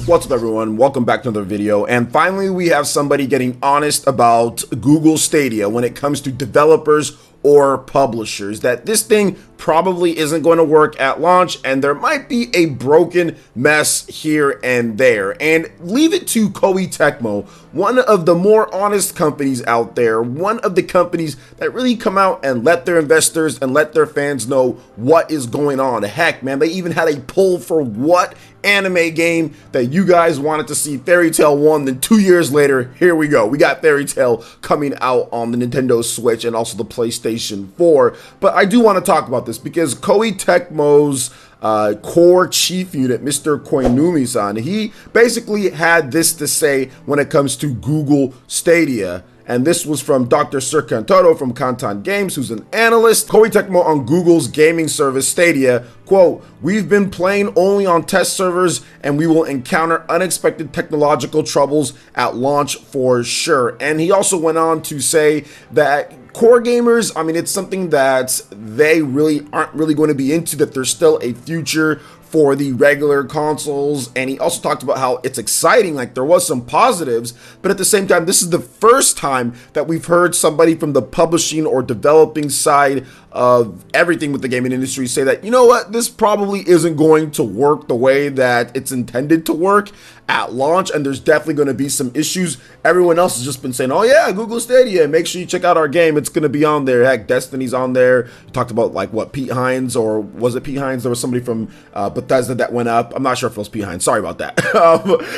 What's up, everyone? Welcome back to another video. And finally, we have somebody getting honest about Google Stadia when it comes to developers or publishers, that this thing probably isn't going to work at launch and there might be a broken mess here and there. And leave it to Koei Tecmo, one of the more honest companies out there, one of the companies that really come out and let their investors and let their fans know what is going on. Heck, man, they even had a poll for what anime game that you guys wanted to see Fairy Tail 1. Then 2 years later, here we go. We got Fairy Tail coming out on the Nintendo Switch and also the PlayStation 4. But I do want to talk about this because Koei Tecmo's core chief unit, Mr. Koinumi-san, he basically had this to say when it comes to Google Stadia. And this was from Dr. Sir Kantaro from Kantan Games, who's an analyst. Koei Tecmo on Google's gaming service Stadia, quote, "We've been playing only on test servers and we will encounter unexpected technological troubles at launch for sure." And he also went on to say that core gamers, I mean, it's something that they really aren't really going to be into, that there's still a future for the regular consoles. And he also talked about how it's exciting, like there was some positives, but at the same time, this is the first time that we've heard somebody from the publishing or developing side of everything with the gaming industry say that, you know what, this probably isn't going to work the way that it's intended to work at launch, and there's definitely going to be some issues. Everyone else has just been saying, oh yeah, Google Stadia, make sure you check out our game, it's going to be on there. Heck, Destiny's on there. You talked about, like, what, Pete Hines, or was it Pete Hines? There was somebody from Bethesda that went up. I'm not sure if it was Pete Hines, sorry about that.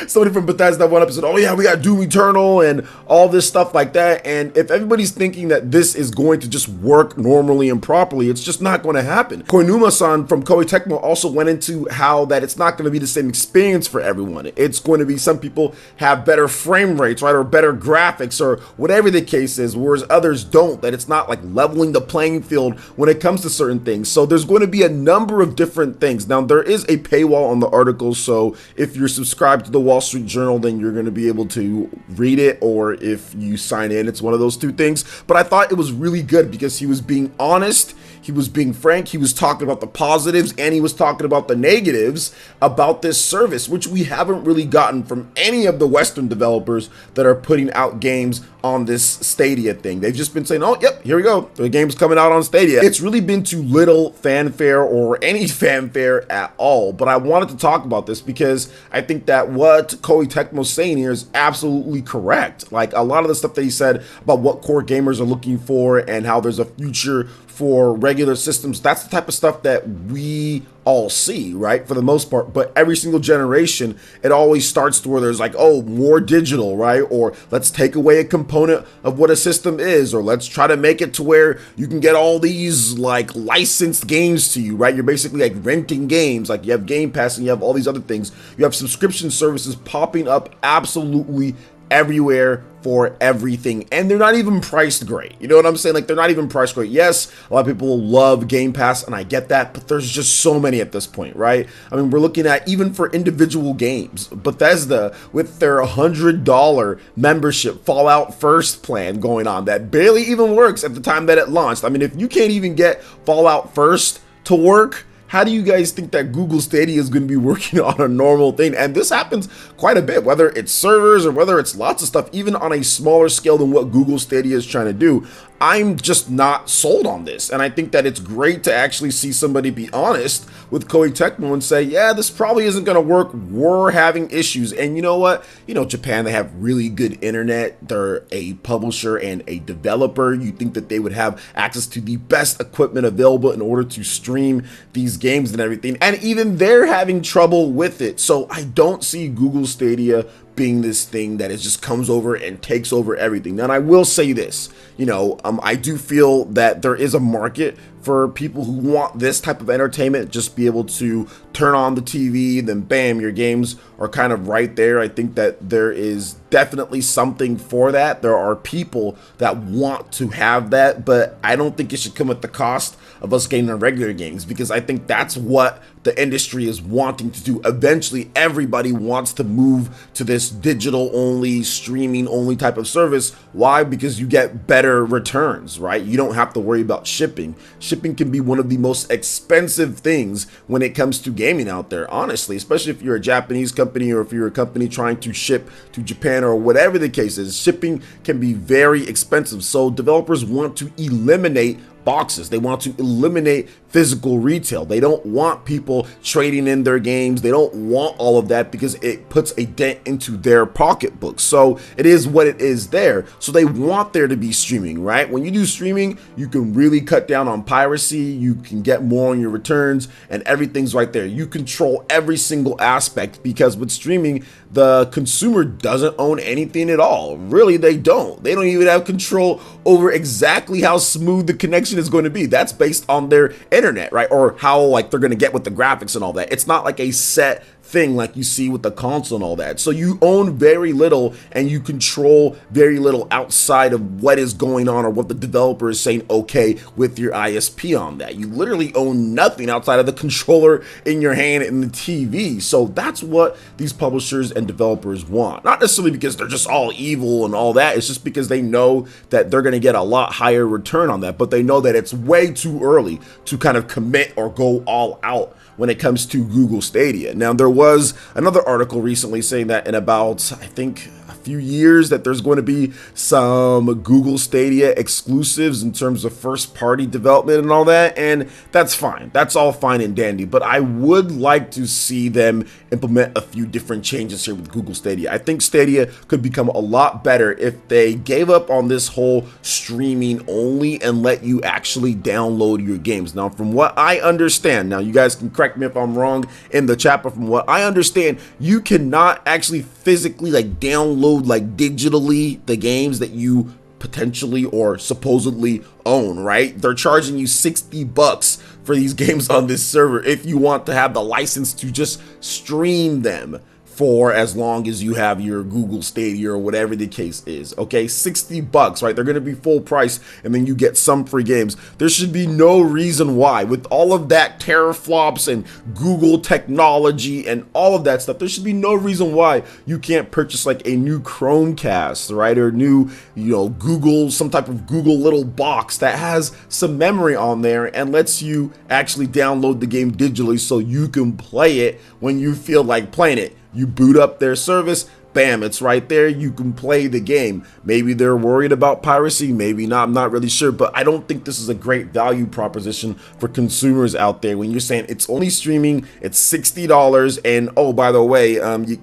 Somebody from Bethesda went up and said, oh yeah, we got Doom Eternal and all this stuff like that. And if everybody's thinking that this is going to just work normally and properly, it's just not going to happen. Koinuma-san from Koei Tecmo also went into how that it's not going to be the same experience for everyone. It's going to be, some people have better frame rates, right, or better graphics, or whatever the case is, whereas others don't, that it's not like leveling the playing field when it comes to certain things. So there's going to be a number of different things. Now, there is a paywall on the article, so if you're subscribed to the Wall Street Journal, then you're going to be able to read it, or if you sign in, it's one of those two things. But I thought it was really good because he was being honest, he was being frank, he was talking about the positives, and he was talking about the negatives about this service, which we haven't really gotten from any of the Western developers that are putting out games on this Stadia thing. They've just been saying, oh, yep, here we go, the game's coming out on Stadia. It's really been too little fanfare, or any fanfare at all. But I wanted to talk about this because I think that what Koei Tecmo's saying here is absolutely correct. Like, a lot of the stuff that he said about what core gamers are looking for and how there's a future for regular systems, that's the type of stuff that we all see, right, for the most part. But every single generation, it always starts to where there's like, oh, more digital, right, or let's take away a component of what a system is, or let's try to make it to where you can get all these like licensed games to you, right? You're basically like renting games, like you have Game Pass and you have all these other things. You have subscription services popping up absolutely everywhere for everything, and they're not even priced great. You know what I'm saying? Like, they're not even priced great. Yes, a lot of people love Game Pass, and I get that, but there's just so many at this point, right? I mean, we're looking at, even for individual games, Bethesda with their $100 membership Fallout First plan going on that barely even works at the time that it launched. I mean, if you can't even get Fallout First to work, how do you guys think that Google Stadia is going to be working on a normal thing? And this happens quite a bit, whether it's servers or whether it's lots of stuff, even on a smaller scale than what Google Stadia is trying to do. I'm just not sold on this. And I think that it's great to actually see somebody be honest with Koei Tecmo and say, yeah, this probably isn't going to work. We're having issues. And you know what? You know, Japan, they have really good internet. They're a publisher and a developer. You think that they would have access to the best equipment available in order to stream these games and everything. And even they're having trouble with it. So I don't see Google Stadia being this thing that it just comes over and takes over everything. Now, and I will say this, you know, I do feel that there is a market for people who want this type of entertainment, just be able to turn on the TV, then bam, your games are kind of right there. I think that there is definitely something for that. There are people that want to have that, but I don't think it should come at the cost of us getting our regular games, because I think that's what the industry is wanting to do. Eventually, everybody wants to move to this digital only, streaming only type of service. Why? Because you get better returns, right? You don't have to worry about shipping. Shipping can be one of the most expensive things when it comes to gaming out there, honestly, especially if you're a Japanese company or if you're a company trying to ship to Japan or whatever the case is. Shipping can be very expensive. So developers want to eliminate boxes. They want to eliminate physical retail. They don't want people trading in their games. They don't want all of that because it puts a dent into their pocketbook. So it is what it is there. So they want there to be streaming, right? When you do streaming, you can really cut down on piracy. You can get more on your returns and everything's right there. You control every single aspect because with streaming, the consumer doesn't own anything at all. Really, they don't. They don't even have control over exactly how smooth the connection is going to be. That's based on their internet, right? Or how like they're going to get with the graphics and all that. It's not like a set thing like you see with the console and all that. So you own very little and you control very little outside of what is going on or what the developer is saying okay with your ISP on that. You literally own nothing outside of the controller in your hand and the TV. So that's what these publishers and developers want. Not necessarily because they're just all evil and all that. It's just because they know that they're going to get a lot higher return on that, but they know that it's way too early to kind of commit or go all out when it comes to Google Stadia. Now, there was another article recently saying that in about, I think, a few years that there's going to be some Google Stadia exclusives in terms of first party development and all that, and that's fine. That's all fine and dandy, but I would like to see them implement a few different changes here with Google Stadia. I think Stadia could become a lot better if they gave up on this whole streaming only and let you actually download your games. Now, from what I understand, now you guys can correct me if I'm wrong in the chat, but from what I understand, you cannot actually physically like download like digitally the games that you potentially or supposedly own, right? They're charging you $60 for these games on this server if you want to have the license to just stream them for as long as you have your Google Stadia or whatever the case is. Okay, $60, right? They're going to be full price and then you get some free games. There should be no reason why, with all of that teraflops and Google technology and all of that stuff, there should be no reason why you can't purchase like a new Chromecast, right? Or new, Google, some type of Google little box that has some memory on there and lets you actually download the game digitally so you can play it when you feel like playing it. You boot up their service, bam, it's right there. You can play the game. Maybe they're worried about piracy, maybe not. I'm not really sure, but I don't think this is a great value proposition for consumers out there when you're saying it's only streaming, it's $60, and oh, by the way,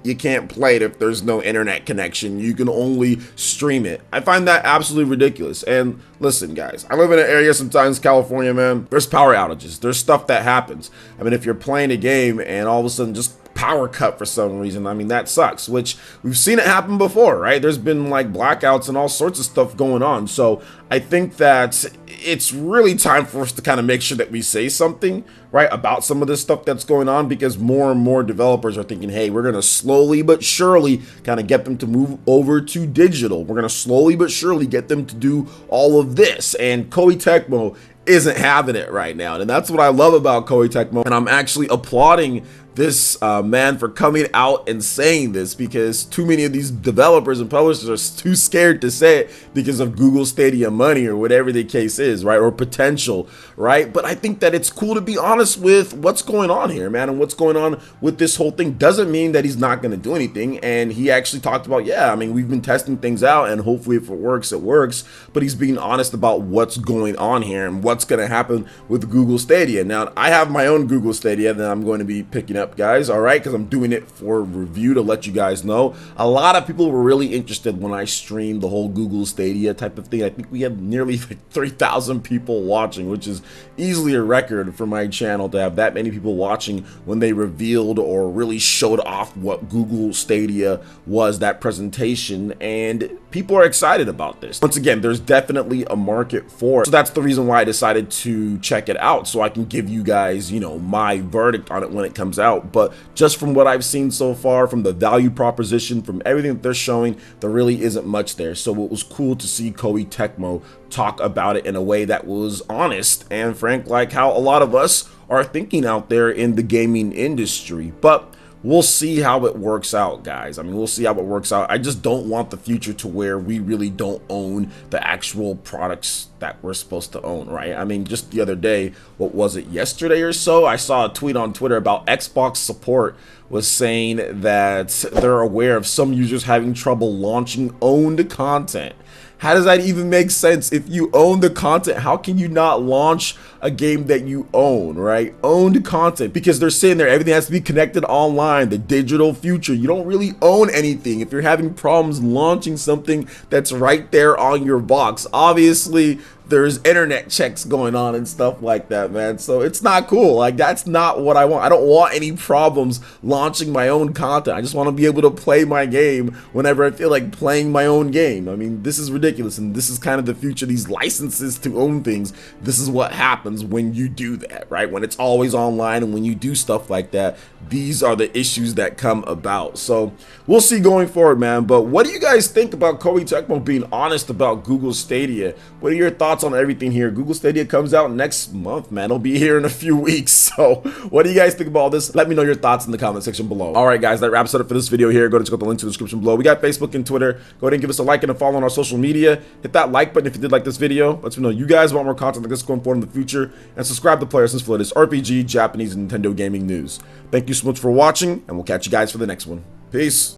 you can't play it if there's no internet connection. You can only stream it. I find that absolutely ridiculous. And listen, guys, I live in an area sometimes, California, man, there's power outages. There's stuff that happens. I mean, if you're playing a game and all of a sudden just power cut for some reason, I mean, that sucks, which we've seen it happen before, right? There's been like blackouts and all sorts of stuff going on. So I think that it's really time for us to kind of make sure that we say something, right, about some of this stuff that's going on, because more and more developers are thinking, hey, we're going to slowly but surely kind of get them to move over to digital. We're going to slowly but surely get them to do all of this. And Koei Tecmo isn't having it right now. And that's what I love about Koei Tecmo. And I'm actually applauding this man for coming out and saying this, because too many of these developers and publishers are too scared to say it because of Google Stadia money or whatever the case is, right? Or potential, right? But I think that it's cool to be honest with what's going on here, man, and what's going on with this whole thing. Doesn't mean that he's not going to do anything. And he actually talked about, yeah, I mean, we've been testing things out and hopefully if it works, it works. But he's being honest about what's going on here and what's going to happen with Google Stadia. Now, I have my own Google Stadia that I'm going to be picking up, guys, all right, because I'm doing it for review to let you guys know. A lot of people were really interested when I streamed the whole Google Stadia type of thing. I think we had nearly 3,000 people watching, which is easily a record for my channel to have that many people watching when they revealed or really showed off what Google Stadia was, that presentation. And people are excited about this. Once again, there's definitely a market for it. So that's the reason why I decided to check it out, so I can give you guys, you know, my verdict on it when it comes out. But just from what I've seen so far, from the value proposition, from everything that they're showing, there really isn't much there. So it was cool to see Koei Tecmo talk about it in a way that was honest and frank, like how a lot of us are thinking out there in the gaming industry. But we'll see how it works out, guys. I mean, we'll see how it works out. I just don't want the future to where we really don't own the actual products that we're supposed to own, right? I mean, just the other day, what was it, yesterday or so, I saw a tweet on Twitter about Xbox support was saying that they're aware of some users having trouble launching owned content. How does that even make sense? If you own the content, how can you not launch a game that you own, right? Owned content, because they're saying there everything has to be connected online, the digital future. You don't really own anything if you're having problems launching something that's right there on your box. Obviously, there's internet checks going on and stuff like that, man. So it's not cool. Like, that's not what I want. I don't want any problems launching my own content. I just want to be able to play my game whenever I feel like playing my own game. I mean, this is ridiculous, and this is kind of the future. These licenses to own things, this is what happens when you do that, right? When it's always online and when you do stuff like that, these are the issues that come about. So we'll see going forward, man. But what do you guys think about Koei Tecmo being honest about Google Stadia? What are your thoughts on everything here? Google Stadia comes out next month, man. It'll be here in a few weeks. So what do you guys think about all this? Let me know your thoughts in the comment section below. All right, guys, that wraps it up for this video here. Go to check out the link to the description below. We got Facebook and Twitter. Go ahead and give us a like and a follow on our social media. Hit that like button if you did like this video. Let me know you guys want more content like this going forward in the future. And subscribe to PlayerEssence for latest RPG, Japanese, and Nintendo gaming news. Thank you so much for watching, and we'll catch you guys for the next one. Peace.